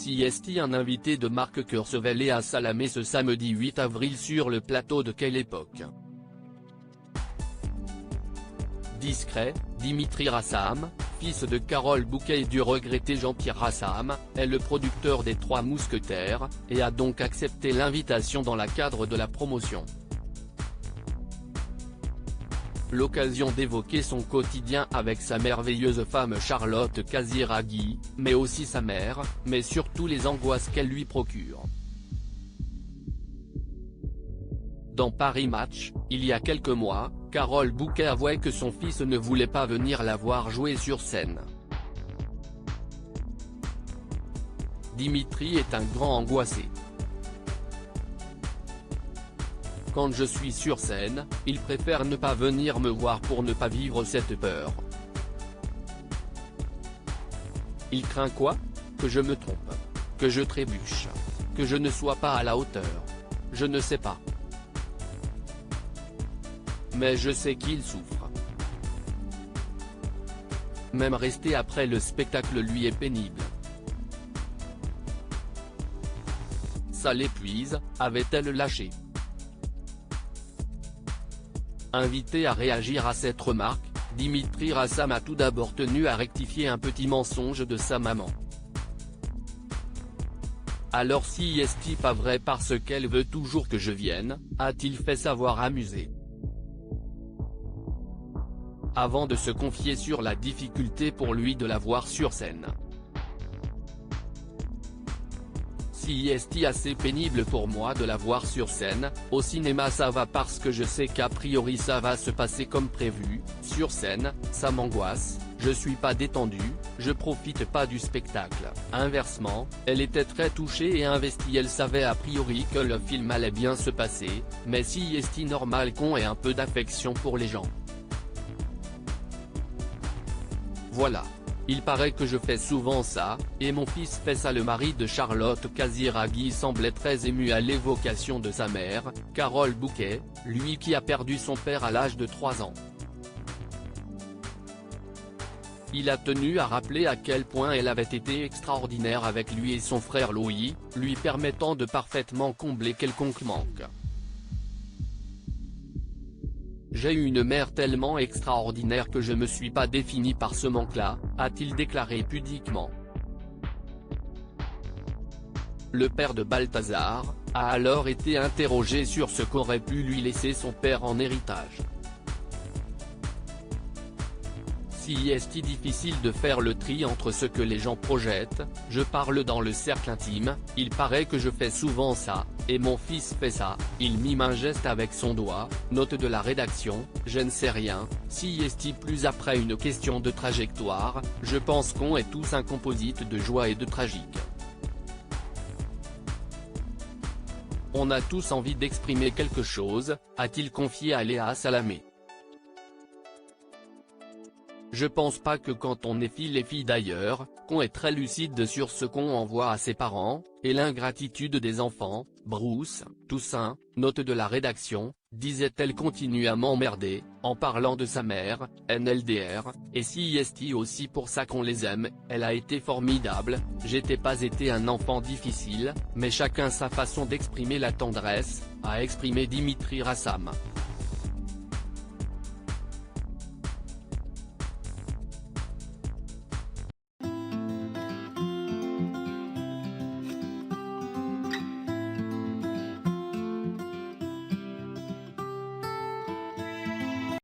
CST. Un invité de marque que recevait Léa Salamé ce samedi 8 avril sur le plateau de Quelle époque. Discret, Dimitri Rassam, fils de Carole Bouquet et du regretté Jean-Pierre Rassam, est le producteur des Trois Mousquetaires, et a donc accepté l'invitation dans le cadre de la promotion. L'occasion d'évoquer son quotidien avec sa merveilleuse femme Charlotte Casiraghi, mais aussi sa mère, mais surtout les angoisses qu'elle lui procure. Dans Paris Match, il y a quelques mois, Carole Bouquet avouait que son fils ne voulait pas venir la voir jouer sur scène. Dimitri est un grand angoissé. Quand je suis sur scène, il préfère ne pas venir me voir pour ne pas vivre cette peur. Il craint quoi? Que je me trompe. Que je trébuche. Que je ne sois pas à la hauteur. Je ne sais pas. Mais je sais qu'il souffre. Même rester après le spectacle lui est pénible. Ça l'épuise, avait-elle lâché. Invité à réagir à cette remarque, Dimitri Rassam a tout d'abord tenu à rectifier un petit mensonge de sa maman. Alors si est-ce pas vrai parce qu'elle veut toujours que je vienne, a-t-il fait savoir amusé. Avant de se confier sur la difficulté pour lui de la voir sur scène. Si est assez pénible pour moi de la voir sur scène, au cinéma ça va parce que je sais qu'a priori ça va se passer comme prévu, sur scène, ça m'angoisse, je suis pas détendu, je profite pas du spectacle. Inversement, elle était très touchée et investie, elle savait a priori que le film allait bien se passer, mais si est normal qu'on ait un peu d'affection pour les gens. Voilà. Il paraît que je fais souvent ça, et mon fils fait ça. Le mari de Charlotte Casiraghi semblait très ému à l'évocation de sa mère, Carole Bouquet, lui qui a perdu son père à l'âge de 3 ans. Il a tenu à rappeler à quel point elle avait été extraordinaire avec lui et son frère Louis, lui permettant de parfaitement combler quelconque manque. J'ai eu une mère tellement extraordinaire que je me suis pas défini par ce manque-là, a-t-il déclaré pudiquement. Le père de Balthazar a alors été interrogé sur ce qu'aurait pu lui laisser son père en héritage. Si est difficile de faire le tri entre ce que les gens projettent, je parle dans le cercle intime, il paraît que je fais souvent ça, et mon fils fait ça, il mime un geste avec son doigt, note de la rédaction, je ne sais rien, si est plus après une question de trajectoire, je pense qu'on est tous un composite de joie et de tragique. On a tous envie d'exprimer quelque chose, a-t-il confié à Léa Salamé. Je pense pas que quand on est les filles d'ailleurs, qu'on est très lucide sur ce qu'on envoie à ses parents, et l'ingratitude des enfants. Bruce Toussaint, note de la rédaction, disait-elle, continue à m'emmerder, en parlant de sa mère, NLDR, et si est aussi pour ça qu'on les aime, elle a été formidable, j'étais pas été un enfant difficile, mais chacun sa façon d'exprimer la tendresse, a exprimé Dimitri Rassam.